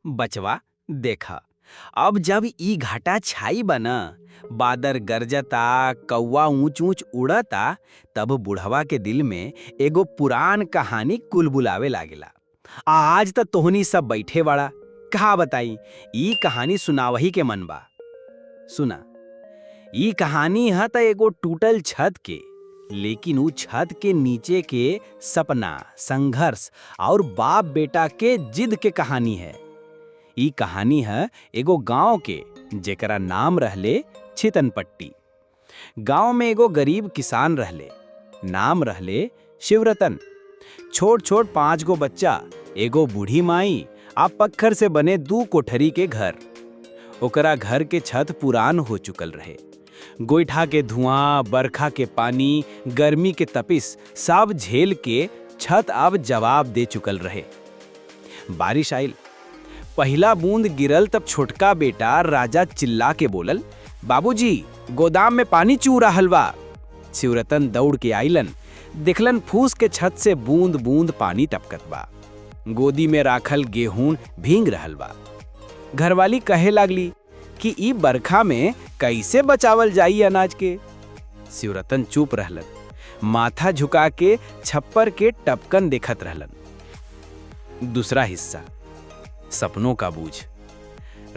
बचवा देखा, अब जब ई घाटा छाई बना, बादर गरजता, कौवा ऊंच ऊंच उड़ता, तब बुढ़वा के दिल में एगो पुरान कहानी कुलबुलावे लागेला। आज त तोहनी सब बैठे बाड़ा, कहा बताई ई कहानी सुनावही के मन बा। सुना, ई कहानी है त एगो टूटल छत के, लेकिन ऊ छत के नीचे के सपना, संघर्ष और बाप बेटा के जिद के कहानी है। ई कहानी है एगो गांव के, जेकरा नाम रहले छितनपट्टी। गांव में एगो गरीब किसान रहले, नाम रहले शिवरतन। छोट छोट 5 गो बच्चा, एगो बूढ़ी माई आ पत्थर से बने 2 कोठरी के घर। ओकरा घर के छत पुरान हो चुकल रहे। गोईठा के धुआं, बरखा के पानी, गर्मी के तपिश सब झेल के छत अब जवाब दे चुकल रहे। बारिश आइल, पहला बूंद गिरल तब छोटका बेटा राजा चिल्ला के बोलल, बाबूजी गोदाम में पानी चू रहल बा। शिवरतन दौड़ के आइलन, देखलन फूस के छत से बूंद बूंद पानी टपकत बा। गोदी में राखल गेहूं भींग रहल बा। घरवाली कहे लागली कि ई बरखा में कैसे बचावल जाई अनाज के। शिवरतन चुप रहलन, माथा झुका के छप्पर के टपकन देखत रहलन। दूसरा हिस्सा, सपनों का बूझ।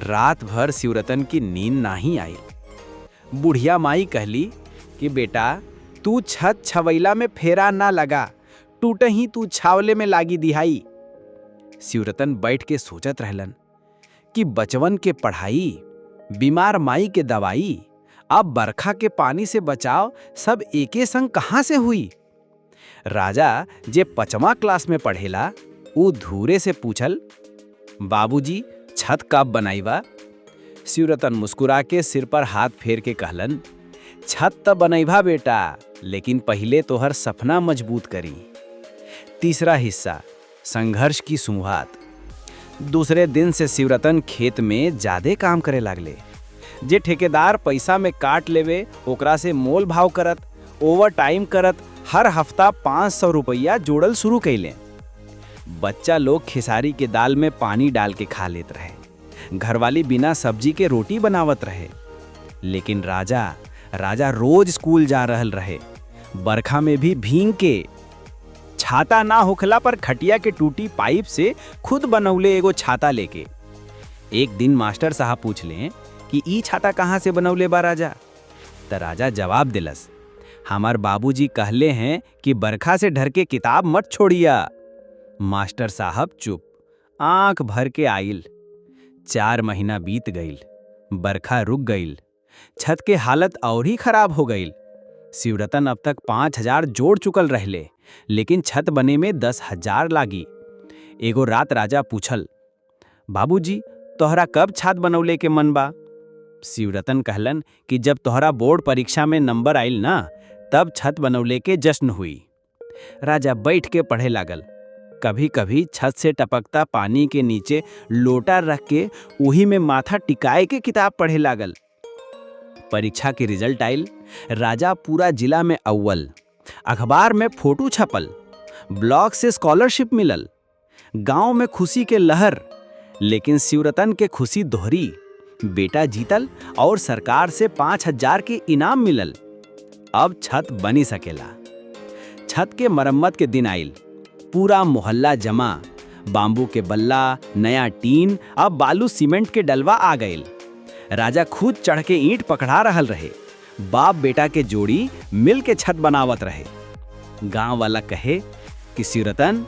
रात भर शिवरतन की नींद नहीं आई। बुढ़िया माई कहली कि बेटा तू छत छवैला में फेरा ना लगा, टूटे ही तू छावले में लागी दिहाई। शिवरतन बैठ के सोचत रहलन कि बचवन के पढ़ाई, बीमार माई के दवाई, अब बरखा के पानी से बचाव सब एके संग कहां से हुई। राजा जे 5वां क्लास में पढ़ेला, ऊ धूरे से पूछल, बाबूजी छत कब बनाईबा। शिवरतन मुस्कुरा के सिर पर हाथ फेर के कहलन, छत त बनैभा बेटा, लेकिन पहले तोहर सपना मजबूत करी। तीसरा हिस्सा, संघर्ष की शुरुआत। दूसरे दिन से शिवरतन खेत में ज्यादा काम करे लागले। जे ठेकेदार पैसा में काट लेवे, ओकरा से मोल भाव करत, ओवर टाइम करत, हर हफ्ता 500 रुपया जोड़ल शुरू कैले। बच्चा लोग खिसारी के दाल में पानी डाल के खा लेत रहे। घरवाली बिना सब्जी के रोटी बनावत रहे। लेकिन राजा रोज स्कूल जा रहल रहे, बरखा में भी भींग के। छाता ना होखला पर खटिया के टूटी पाइप से खुद बनौले एगो छाता लेके। एक दिन मास्टर साहब पूछ ले कि ई छाता कहाँ से बनौले बा राजा। त राजा जवाब दिलस, हमार बाबूजी कहले हैं कि बरखा से डर के किताब मत छोड़िया। मास्टर साहब चुप, आंख भर के आइल। 4 महीना बीत गईल, बरखा रुक गईल, छत के हालत और ही खराब हो गईल। शिवरतन अब तक 5000 जोड़ चुकल रहले, लेकिन छत बने में 10,000 लागी। एगो रात राजा पूछल, बाबूजी तोहरा कब छत बनौले के मन बा। शिवरतन कहलन कि जब तोहरा बोर्ड परीक्षा में नंबर आइल ना, तब छत बनौले के जश्न हुई। राजा बैठ के पढ़े लागल। कभी कभी छत से टपकता पानी के नीचे लोटा रख के उही में माथा टिकाए के किताब पढ़े लागल। परीक्षा के रिजल्ट आइल, राजा पूरा जिला में अव्वल, अखबार में फोटो छपल, ब्लॉक से स्कॉलरशिप मिलल, गांव में खुशी के लहर। लेकिन शिवरतन के खुशी दोहरी, बेटा जीतल और सरकार से 5000 के इनाम मिलल। अब छत बनी सकेला। छत के मरम्मत के दिन आइल, पूरा मोहल्ला जमा, बांबू के बल्ला, नया टीन, अब बालू सीमेंट के डलवा आ गईल। राजा खुद चढ़ के ईंट पकड़ा रहल रहे। बाप बेटा के जोड़ी मिल के छत बनावत रहे। गांव वाला कहे कि शिवरतन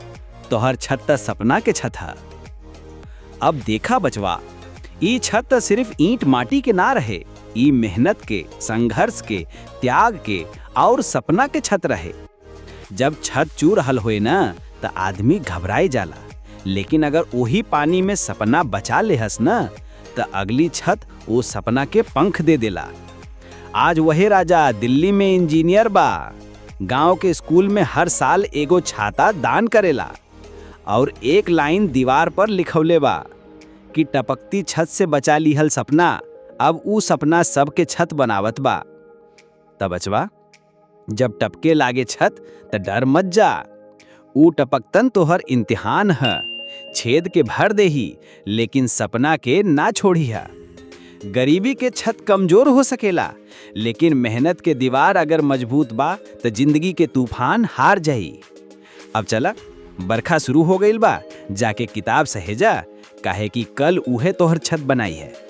तोहर छत त सपना के छत है। अब देखा बचवा, ई छत त सिर्फ ईंट माटी के ना रहे, ई मेहनत के, संघर्ष के, त्याग के और सपना के छत रहे। जब छत चू रहल होए ना, त आदमी घबराए जाला, लेकिन अगर वही पानी में सपना बचा लेहस ना, त अगली छत वो सपना के पंख दे देला। आज वही राजा दिल्ली में इंजीनियर बा, गांव के स्कूल में हर साल एगो छाता दान करेला और एक लाइन दीवार पर लिखौले बा कि टपकती छत से बचा लिहल सपना अब ऊ सपना सबके छत बनावत बा। तब बचवा, जब टपके लागे छत त डर मत जा, ऊ टपकतन तोहर इम्तिहान है। छेद के भर देही लेकिन सपना के ना छोड़िया। गरीबी के छत कमजोर हो सकेला, लेकिन मेहनत के दीवार अगर मजबूत बा तो जिंदगी के तूफान हार जाई। अब चला, बरखा शुरू हो गईल बा, जाके किताब सहेजा, काहे कि कल उहे तोहर छत बनाई है।